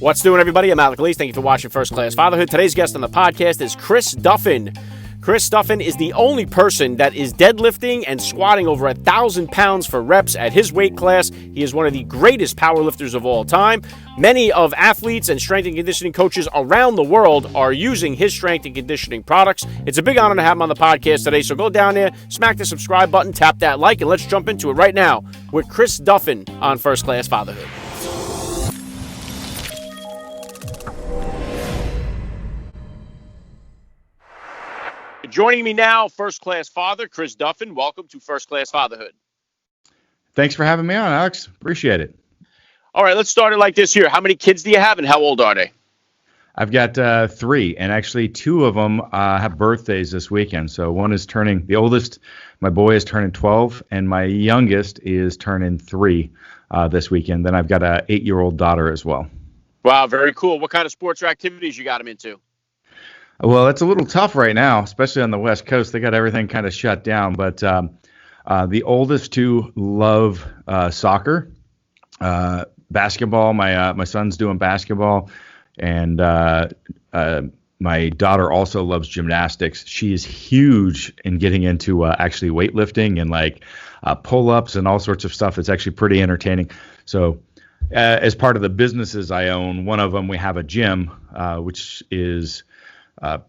What's doing, everybody? I'm Alec. Thank you for watching First Class Fatherhood. Today's guest on the podcast is Chris Duffin. Chris Duffin is the only person that is deadlifting and squatting over 1,000 pounds for reps at his weight class. He is one of the greatest powerlifters of all time. Many of athletes and strength and conditioning coaches around the world are using his strength and conditioning products. It's a big honor to have him on the podcast today, so go down there, smack the subscribe button, tap that like, and let's jump into it right now with Chris Duffin on First Class Fatherhood. Joining me now, First Class Father, Chris Duffin. Welcome to First Class Fatherhood. Thanks for having me on, Alex. Appreciate it. All right, let's start it like this here. How many kids do you have and how old are they? I've got 3, and actually 2 of them have birthdays this weekend. So one is turning, the oldest, my boy is turning 12, and my youngest is turning 3 this weekend. Then I've got an 8-year-old daughter as well. Wow, very cool. What kind of sports or activities you got them into? Well, it's a little tough right now, especially on the West Coast. They got everything kind of shut down. But the oldest 2 love soccer, basketball. My son's doing basketball, and my daughter also loves gymnastics. She is huge in getting into actually weightlifting and like pull-ups and all sorts of stuff. It's actually pretty entertaining. So as part of the businesses I own, one of them, we have a gym, which is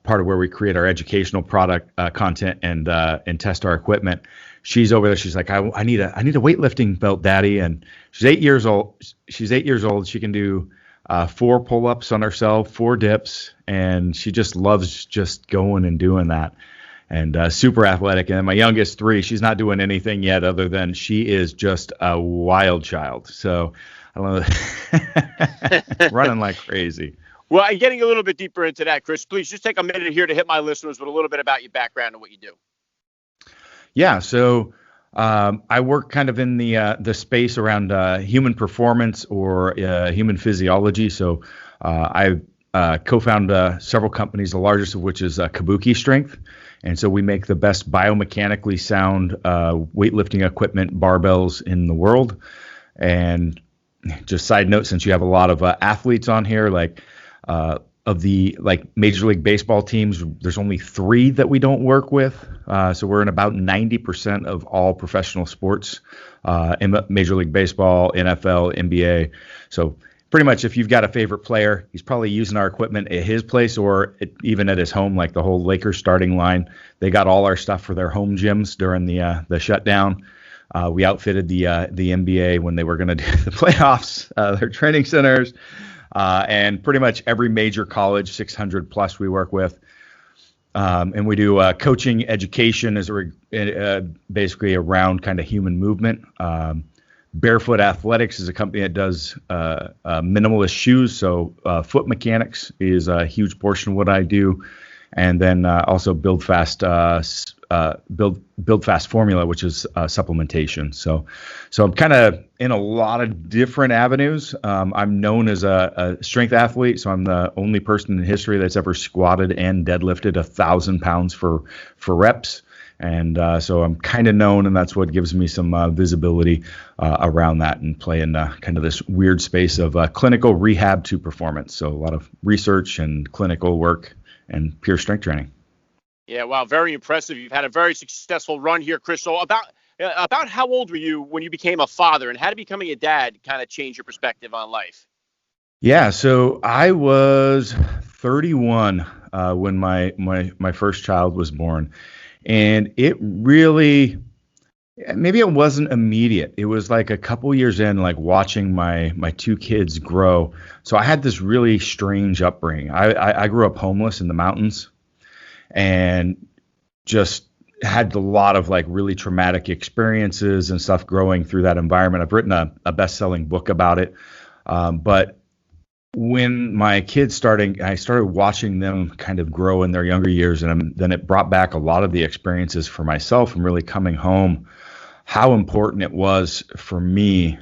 part of where we create our educational product content and test our equipment. She's over there. She's like, I need a weightlifting belt, Daddy. And she's 8 years old. She can do 4 pull-ups on herself, 4 dips, and she just loves just going and doing that. And super athletic. And then my youngest 3, she's not doing anything yet other than she is just a wild child. So I don't know, running like crazy. Well, and getting a little bit deeper into that, Chris, please just take a minute here to hit my listeners with a little bit about your background and what you do. Yeah, so I work kind of in the space around human performance or human physiology. So I co-found several companies, the largest of which is Kabuki Strength. And so we make the best biomechanically sound weightlifting equipment, barbells in the world. And just side note, since you have a lot of athletes on here, like of the like Major League Baseball teams, there's only 3 that we don't work with. So we're in about 90% of all professional sports in Major League Baseball, NFL, NBA. So pretty much if you've got a favorite player, he's probably using our equipment at his place or even at his home, like the whole Lakers starting line. They got all our stuff for their home gyms during the shutdown. We outfitted the NBA when they were going to do the playoffs, their training centers. And pretty much every major college, 600 plus we work with. And we do coaching, education as basically around kind of human movement. Barefoot Athletics is a company that does minimalist shoes. So foot mechanics is a huge portion of what I do. And then also Build Fast formula, which is supplementation. So I'm kind of in a lot of different avenues. I'm known as a strength athlete, so I'm the only person in history that's ever squatted and deadlifted 1,000 pounds for reps. And so I'm kind of known, and that's what gives me some visibility around that and play in kind of this weird space of clinical rehab to performance. So a lot of research and clinical work and pure strength training. Yeah, wow, very impressive. You've had a very successful run here, Chris. So about how old were you when you became a father, and how did becoming a dad kind of change your perspective on life? Yeah, so I was 31 when my first child was born, and it really, maybe it wasn't immediate. It was like a couple years in, like watching my 2 kids grow. So I had this really strange upbringing. I grew up homeless in the mountains. And just had a lot of like really traumatic experiences and stuff growing through that environment. I've written a best-selling book about it. But when my kids I started watching them kind of grow in their younger years, and then it brought back a lot of the experiences for myself from really coming home, how important it was for me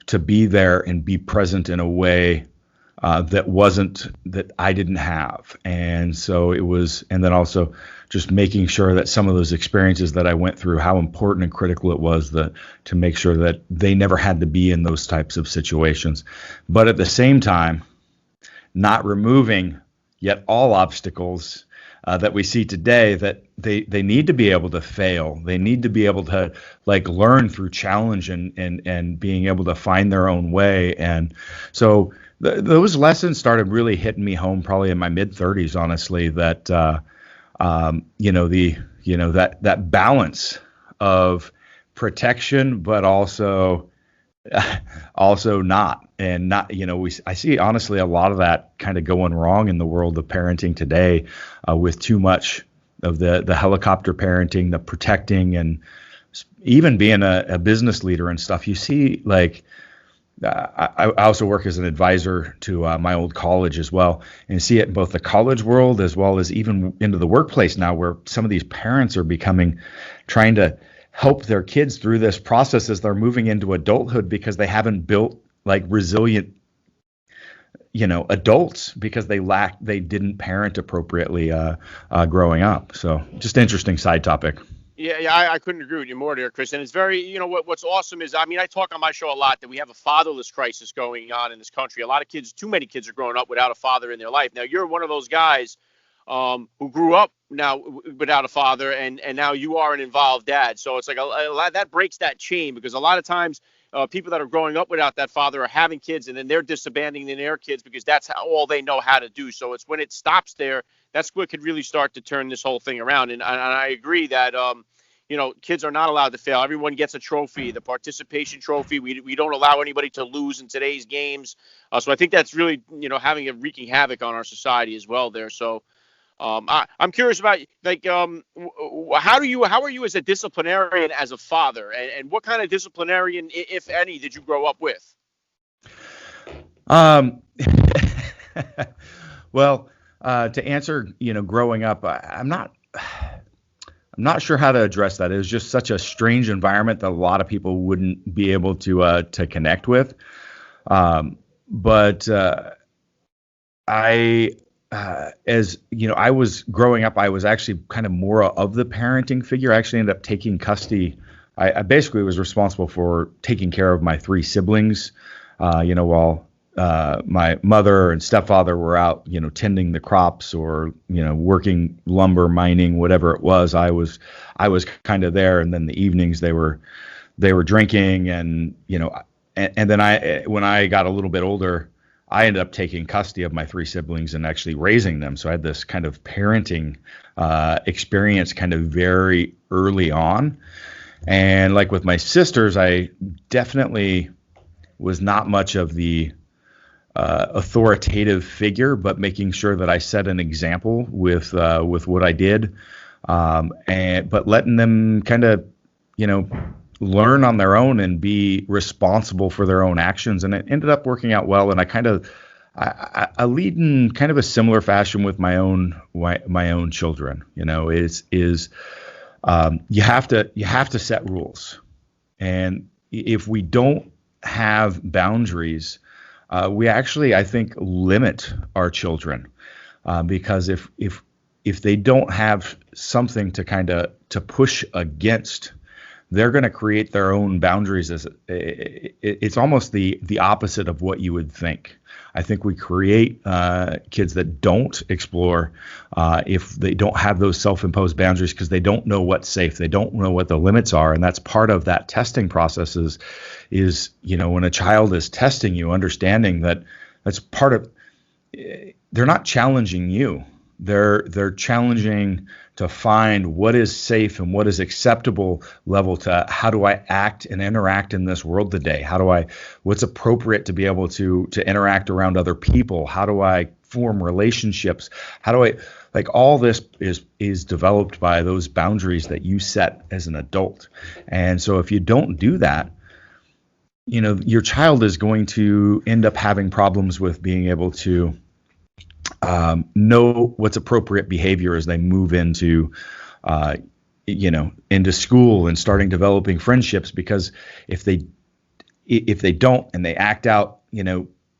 to be there and be present in a way that I didn't have. And so it was, and then also just making sure that some of those experiences that I went through, how important and critical it was to make sure that they never had to be in those types of situations. But at the same time, not removing yet all obstacles that we see today, that they need to be able to fail. They need to be able to like learn through challenge and being able to find their own way. And so those lessons started really hitting me home probably in my mid 30s, honestly, that, that balance of protection, but also not, and not, I see honestly a lot of that kind of going wrong in the world of parenting today, with too much of the helicopter parenting, the protecting, and even being a business leader and stuff. You see, like, I also work as an advisor to my old college as well, and see it in both the college world as well as even into the workplace now, where some of these parents are trying to help their kids through this process as they're moving into adulthood, because they haven't built like resilient, adults, because they didn't parent appropriately growing up. So just interesting side topic. Yeah, I couldn't agree with you more there, Chris. And it's very, what's awesome is, I talk on my show a lot that we have a fatherless crisis going on in this country. A lot of kids, too many kids are growing up without a father in their life. Now, you're one of those guys who grew up now without a father, and now you are an involved dad. So it's like a lot that breaks that chain, because a lot of times people that are growing up without that father are having kids, and then they're disabandoning their kids because that's all they know how to do. So it's when it stops there, that's what could really start to turn this whole thing around. And I agree that kids are not allowed to fail. Everyone gets a trophy, the participation trophy. We don't allow anybody to lose in today's games. So I think that's really having a wreaking havoc on our society as well there. So I'm curious about, like, how are you as a disciplinarian, as a father, and what kind of disciplinarian, if any, did you grow up with? Well, to answer, growing up, I'm not sure how to address that. It was just such a strange environment that a lot of people wouldn't be able to connect with. But I was growing up, I was actually kind of more of the parenting figure. I actually ended up taking custody. I basically was responsible for taking care of my three siblings, while my mother and stepfather were out, tending the crops or, working lumber, mining, whatever it was. I was kind of there. And then the evenings they were drinking, and, and then when I got a little bit older, I ended up taking custody of my three siblings and actually raising them. So I had this kind of parenting experience kind of very early on. And like with my sisters, I definitely was not much of the authoritative figure, but making sure that I set an example with what I did, but letting them kind of, learn on their own and be responsible for their own actions. And it ended up working out well. And I lead in kind of a similar fashion with my own children. You have to set rules, and if we don't have boundaries, we actually, I think, limit our children, because if they don't have something to push against, they're going to create their own boundaries. It's almost the opposite of what you would think. I think we create kids that don't explore if they don't have those self-imposed boundaries, because they don't know what's safe. They don't know what the limits are. And that's part of that testing process is when a child is testing you, understanding that that's part of, they're not challenging you. They're challenging to find what is safe and what is acceptable level to how do I act and interact in this world today? What's appropriate to be able to interact around other people? How do I form relationships? All this is developed by those boundaries that you set as an adult. And so if you don't do that, your child is going to end up having problems with being able to know what's appropriate behavior as they move into school and starting developing friendships. Because if they don't and they act out,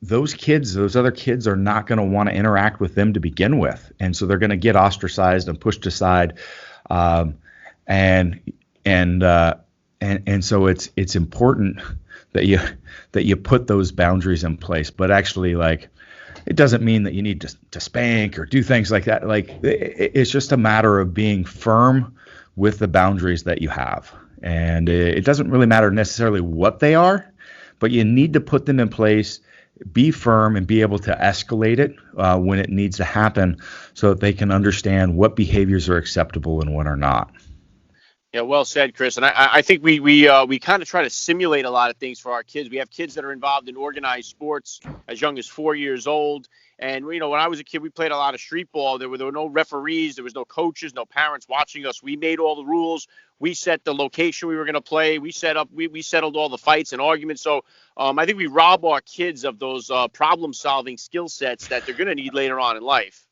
those other kids are not going to want to interact with them to begin with, and so they're going to get ostracized and pushed aside, and so it's important that you put those boundaries in place. But actually, it doesn't mean that you need to spank or do things like that. Like it's just a matter of being firm with the boundaries that you have. And it doesn't really matter necessarily what they are, but you need to put them in place, be firm, and be able to escalate it when it needs to happen so that they can understand what behaviors are acceptable and what are not. Yeah, well said, Chris. And I think we kind of try to simulate a lot of things for our kids. We have kids that are involved in organized sports as young as 4 years old. And, when I was a kid, we played a lot of street ball. There were no referees. There was no coaches, no parents watching us. We made all the rules. We set the location we were going to play. We settled all the fights and arguments. So I think we rob our kids of those problem-solving skill sets that they're going to need later on in life.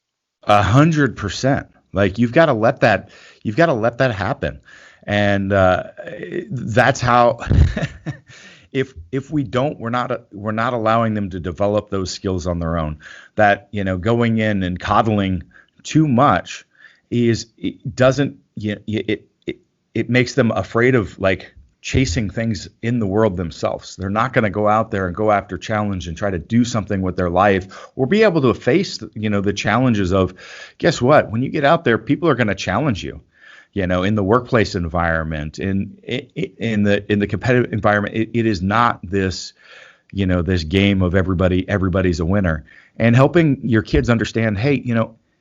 100%. Like you've got to let that happen. And that's how if we don't, we're not allowing them to develop those skills on their own. That, going in and coddling too much it makes them afraid of like chasing things in the world themselves. They're not going to go out there and go after challenge and try to do something with their life or be able to face, the challenges of, guess what? When you get out there, people are going to challenge you. In the workplace environment, in the competitive environment, it is not this, this game of everybody's a winner. And helping your kids understand, hey,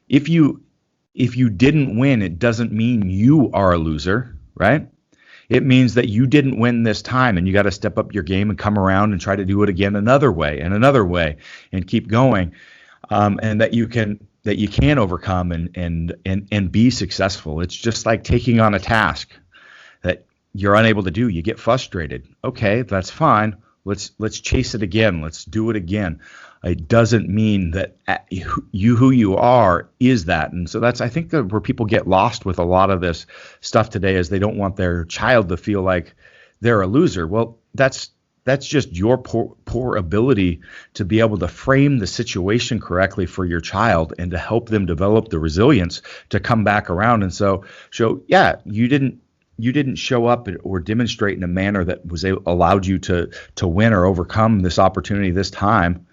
if you didn't win, it doesn't mean you are a loser, right? It means that you didn't win this time, and you got to step up your game and come around and try to do it again another way and keep going, and that you can overcome and be successful. It's just like taking on a task that you're unable to do. You get frustrated. Okay, that's fine. Let's chase it again. Let's do it again. It doesn't mean that who you are is that. And so I think that where people get lost with a lot of this stuff today is they don't want their child to feel like they're a loser. Well, that's just your poor ability to be able to frame the situation correctly for your child and to help them develop the resilience to come back around. And so you didn't show up or demonstrate in a manner that allowed you to win or overcome this opportunity this time,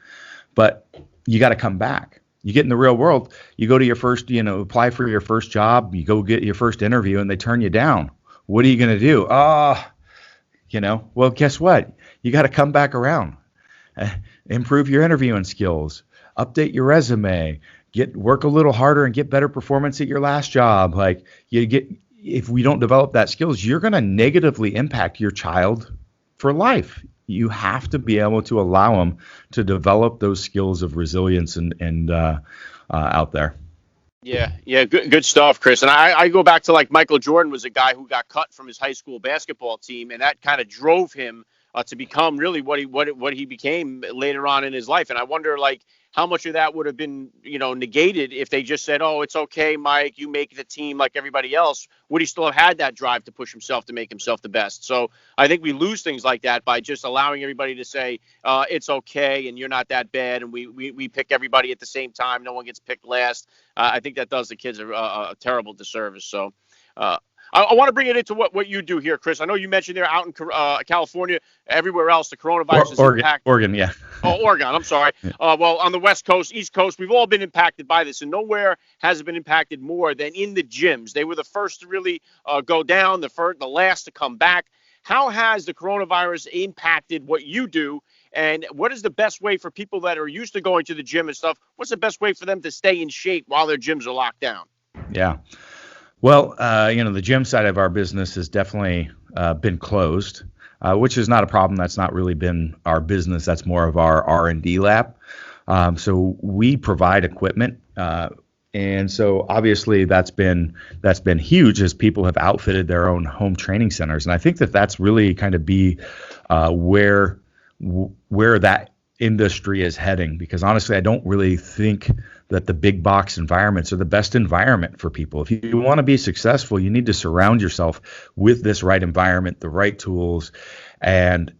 but you got to come back. You get in the real world, you go to your first, apply for your first job, you go get your first interview and they turn you down. What are you going to do? Well, guess what? You got to come back around, improve your interviewing skills, update your resume, work a little harder and get better performance at your last job. If we don't develop that skills, you're going to negatively impact your child for life. You have to be able to allow them to develop those skills of resilience and out there. Yeah, good stuff, Chris. And I go back to like Michael Jordan was a guy who got cut from his high school basketball team, and that kind of drove him to become really what he became later on in his life. And I wonder like how much of that would have been negated if they just said, "Oh, it's okay, Mike, you make the team like everybody else." Would he still have had that drive to push himself to make himself the best? So I think we lose things like that by just allowing everybody to say it's okay and you're not that bad, and we pick everybody at the same time. No one gets picked last. I think that does the kids a terrible disservice. So. I want to bring it into what you do here, Chris. I know you mentioned there out in California, everywhere else, the coronavirus is impacted. Oregon, yeah. Oh, Oregon, I'm sorry. Well, on the West Coast, East Coast, we've all been impacted by this, and nowhere has it been impacted more than in the gyms. They were the first to really go down, the last to come back. How has the coronavirus impacted what you do, and what is the best way for people that are used to going to the gym and stuff? What's the best way for them to stay in shape while their gyms are locked down? Yeah. Well, the gym side of our business has definitely been closed, which is not a problem. That's not really been our business. That's more of our R&D lab. So we provide equipment, and so obviously that's been huge as people have outfitted their own home training centers. And I think that that's really kind of where that industry is heading, because honestly, I don't really think that the big box environments are the best environment for people. If you want to be successful, you need to surround yourself with this right environment, the right tools. And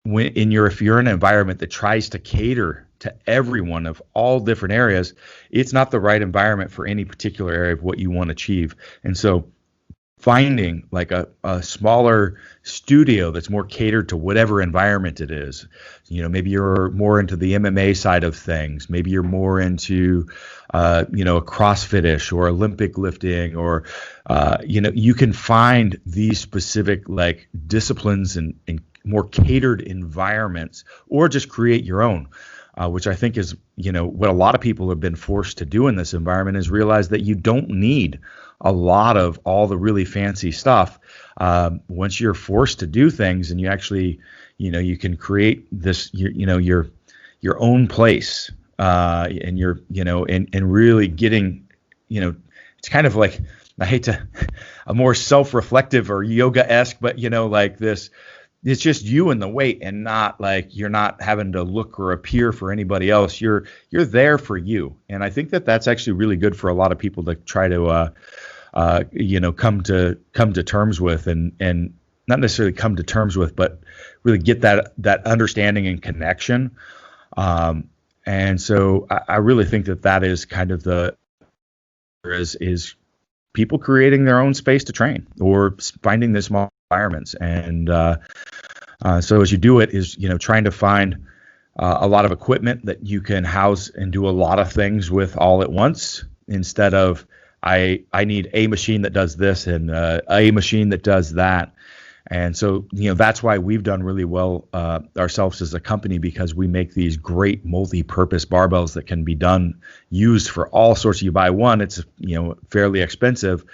if you're in an environment that tries to cater to everyone of all different areas, it's not the right environment for any particular area of what you want to achieve. And so finding like a smaller studio that's more catered to whatever environment it is. Maybe you're more into the MMA side of things. Maybe you're more into, a CrossFit-ish or Olympic lifting, or, you can find these specific like disciplines and more catered environments, or just create your own. Which I think is, what a lot of people have been forced to do in this environment, is realize that you don't need a lot of all the really fancy stuff. Once you're forced to do things, and you actually, you can create this, your own place, and you're, and really getting, it's kind of like, I hate to, a more self-reflective or yoga-esque, but like this. It's just you and the weight, and not like you're not having to look or appear for anybody else. You're there for you. And I think that that's actually really good for a lot of people to try to, come to terms with, and not necessarily come to terms with, but really get that understanding and connection. And so I really think that is kind of is people creating their own space to train, or finding the small environments. And so as you do it, is trying to find a lot of equipment that you can house and do a lot of things with all at once, instead of I need a machine that does this, and a machine that does that. And so that's why we've done really well ourselves as a company, because we make these great multi-purpose barbells that can be used for all sorts. You buy one, it's fairly expensive,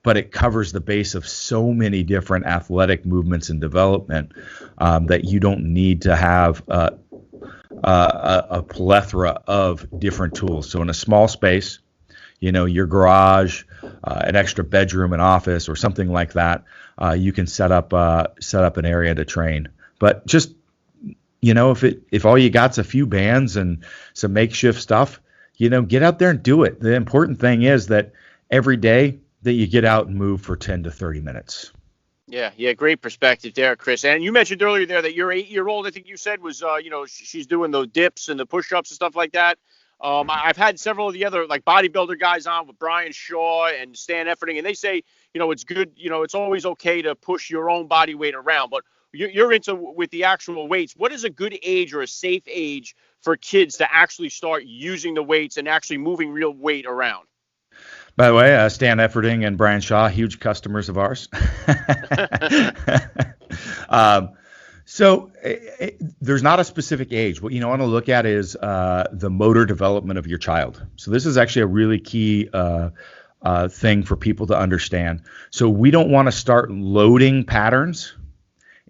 but it covers the base of so many different athletic movements and development, that you don't need to have a plethora of different tools. So in a small space, your garage, an extra bedroom and office, or something like that, you can set up an area to train. But just, if all you got's a few bands and some makeshift stuff, get out there and do it. The important thing is that every day that you get out and move for 10 to 30 minutes. Yeah, great perspective there, Chris. And you mentioned earlier there that your 8-year-old, I think you said, was, she's doing the dips and the push-ups and stuff like that. I've had several of the other like bodybuilder guys on, with Brian Shaw and Stan Efferding, and they say, it's good, it's always okay to push your own body weight around, but you're into with the actual weights. What is a good age or a safe age for kids to actually start using the weights and actually moving real weight around? By the way, Stan Efferding and Brian Shaw, huge customers of ours. So there's not a specific age. What you want to look at is the motor development of your child. So this is actually a really key thing for people to understand. So we don't want to start loading patterns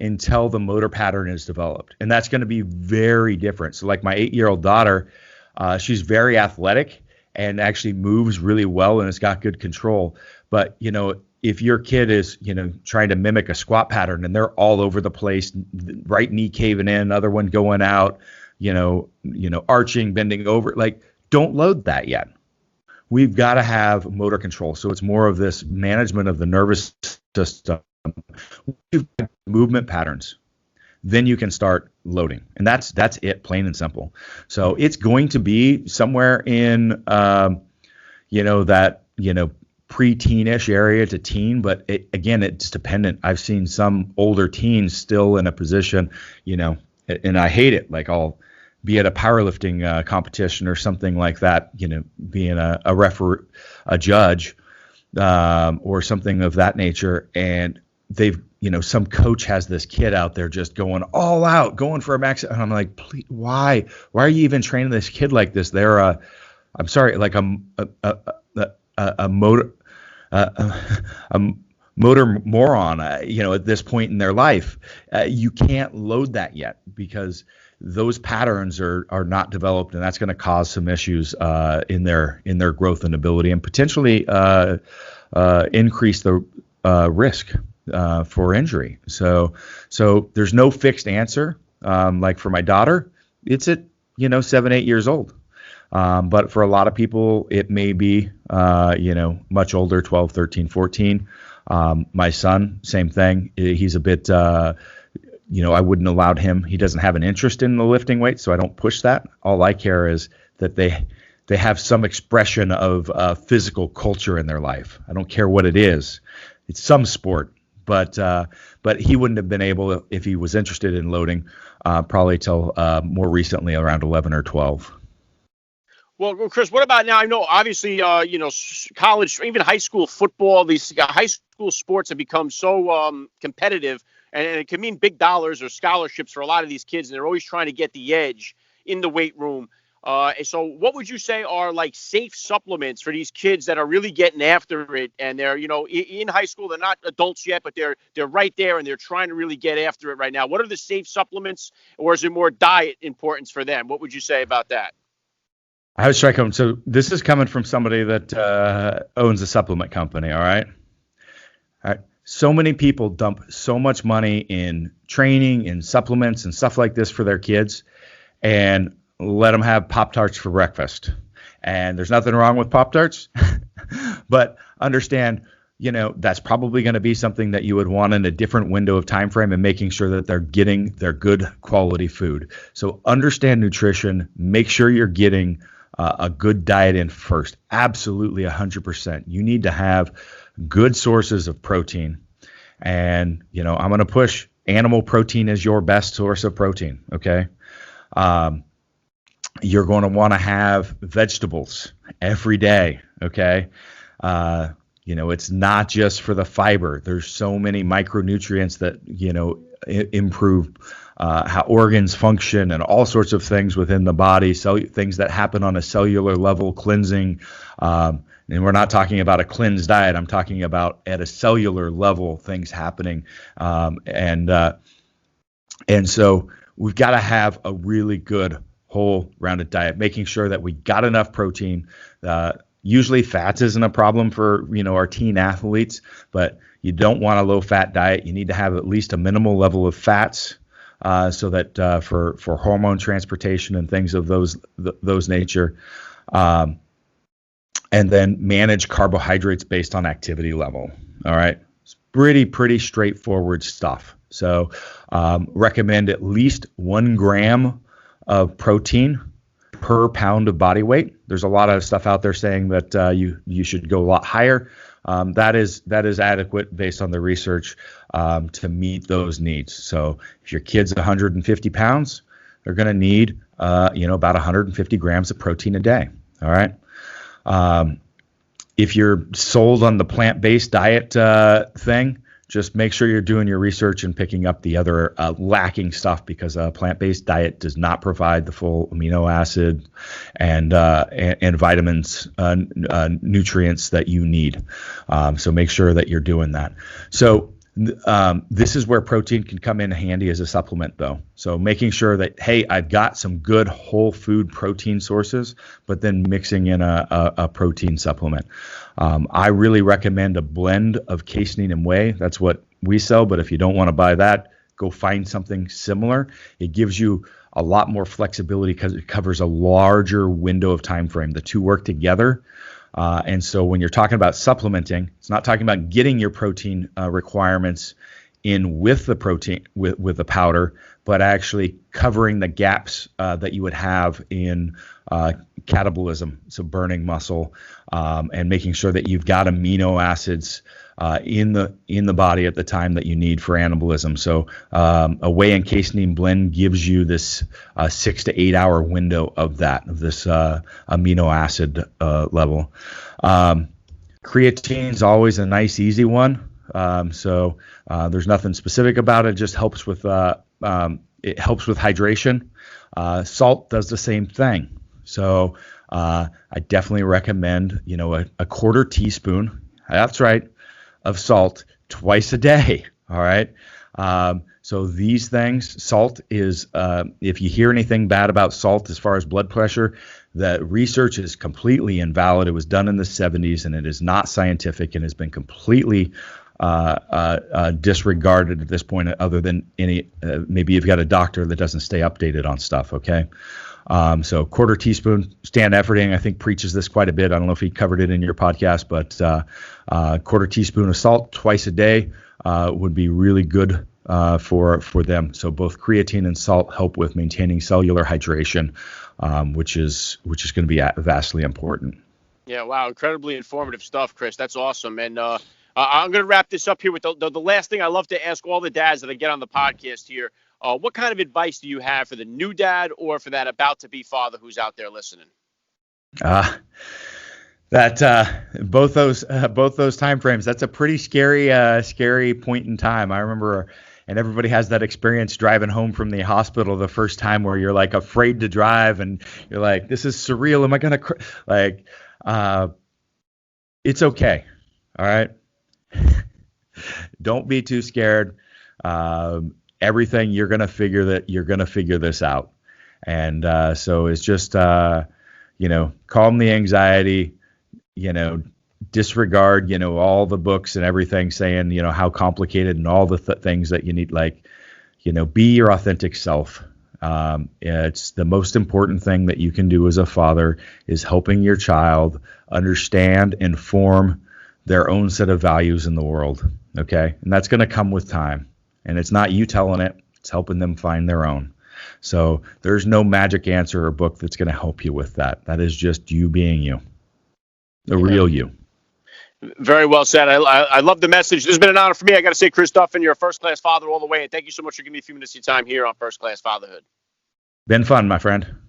until the motor pattern is developed. And that's going to be very different. So like my 8-year-old daughter, she's very athletic and actually moves really well and has got good control. But, if your kid is, trying to mimic a squat pattern and they're all over the place, right knee caving in, other one going out, arching, bending over, like, don't load that yet. We've got to have motor control. So it's more of this management of the nervous system. Movement patterns. Then you can start loading. And that's it, plain and simple. So it's going to be somewhere in, pre-teenish area to teen, but it's dependent. I've seen some older teens still in a position, and I hate it. Like I'll be at a powerlifting competition or something like that, being a referee, a judge, or something of that nature. And they've, some coach has this kid out there just going all out, going for a max. And I'm like, please, why are you even training this kid like this? They're I'm sorry, like a motor moron, at this point in their life. You can't load that yet because those patterns are not developed, and that's going to cause some issues in their growth and ability, and potentially increase the risk for injury. So there's no fixed answer. Like for my daughter, it's at 7-8 years old. But for a lot of people, it may be, much older, 12, 13, 14. My son, same thing. He's a bit, I wouldn't allow him. He doesn't have an interest in the lifting weight, so I don't push that. All I care is that they have some expression of physical culture in their life. I don't care what it is. it's some sport, but he wouldn't have been able, if he was interested in loading, probably till more recently, around 11 or 12. Well, Chris, what about now? I know, obviously, college, even high school football, these high school sports have become so competitive, and it can mean big dollars or scholarships for a lot of these kids, and they're always trying to get the edge in the weight room. So what would you say are like safe supplements for these kids that are really getting after it, and they're, in high school, they're not adults yet, but they're right there, and they're trying to really get after it right now. What are the safe supplements, or is it more diet importance for them? What would you say about that? I would strike home. So this is coming from somebody that owns a supplement company. All right. All right. So many people dump so much money in training, in supplements, and stuff like this for their kids, and let them have Pop-Tarts for breakfast. And there's nothing wrong with Pop-Tarts, but understand, that's probably going to be something that you would want in a different window of time frame, and making sure that they're getting their good quality food. So understand nutrition. Make sure you're getting a good diet in first. Absolutely 100%. You need to have good sources of protein. And, I'm going to push animal protein as your best source of protein. Okay. You're going to want to have vegetables every day. Okay. It's not just for the fiber. There's so many micronutrients that, improve how organs function and all sorts of things within the body, things that happen on a cellular level, cleansing. And we're not talking about a cleansed diet. I'm talking about at a cellular level, things happening. And so we've got to have a really good whole rounded diet, making sure that we got enough protein. Usually fats isn't a problem for, our teen athletes, but you don't want a low fat diet. You need to have at least a minimal level of fats, so that for hormone transportation and things of those nature, and then manage carbohydrates based on activity level. All right, it's pretty straightforward stuff. So recommend at least 1 gram of protein per pound of body weight. There's a lot of stuff out there saying that you should go a lot higher. That is adequate based on the research to meet those needs. So if your kid's 150 pounds, they're going to need about 150 grams of protein a day. All right. If you're sold on the plant-based diet thing, just make sure you're doing your research and picking up the other lacking stuff, because a plant-based diet does not provide the full amino acid and vitamins, nutrients that you need. So make sure that you're doing that. So this is where protein can come in handy as a supplement, though. So making sure that, hey, I've got some good whole food protein sources, but then mixing in a protein supplement. I really recommend a blend of casein and whey. That's what we sell, but if you don't want to buy that, go find something similar. It gives you a lot more flexibility because it covers a larger window of time frame. The two work together. And so when you're talking about supplementing, it's not talking about getting your protein requirements in with the protein, with the powder, but actually covering the gaps that you would have in catabolism, so burning muscle, and making sure that you've got amino acids in the body at the time that you need for anabolism. So a whey and casein blend gives you this 6 to 8 hour window of this amino acid level. Creatine is always a nice, easy one. So there's nothing specific about it. It just helps with hydration. Salt does the same thing. So I definitely recommend, a quarter teaspoon. That's right, of salt twice a day. All right. So these things, salt is, if you hear anything bad about salt as far as blood pressure, the research is completely invalid. It was done in the 70s, and it is not scientific, and has been completely disregarded at this point, other than maybe you've got a doctor that doesn't stay updated on stuff. Okay. So quarter teaspoon. Stan Efferding, I think, preaches this quite a bit. I don't know if he covered it in your podcast, but quarter teaspoon of salt twice a day would be really good for them. So both creatine and salt help with maintaining cellular hydration, which is going to be vastly important. Yeah, wow, incredibly informative stuff, Chris. That's awesome. And I'm going to wrap this up here with the last thing I love to ask all the dads that I get on the podcast here. What kind of advice do you have for the new dad or for that about-to-be father who's out there listening? Both those time frames. That's a pretty scary point in time. I remember, and everybody has that experience driving home from the hospital the first time where you're like afraid to drive and you're like, this is surreal. Am I gonna it's okay. All right. Don't be too scared. Everything you're gonna figure this out. And so it's just calm the anxiety. Disregard, all the books and everything saying, how complicated and all the things that you need, be your authentic self. It's the most important thing that you can do as a father is helping your child understand and form their own set of values in the world. Okay. And that's going to come with time. And it's not you telling it, it's helping them find their own. So there's no magic answer or book that's going to help you with that. That is just you being you. The real you. Very well said. I love the message. This has been an honor for me. I got to say, Chris Duffin, you're a first-class father all the way. And thank you so much for giving me a few minutes of your time here on First Class Fatherhood. Been fun, my friend.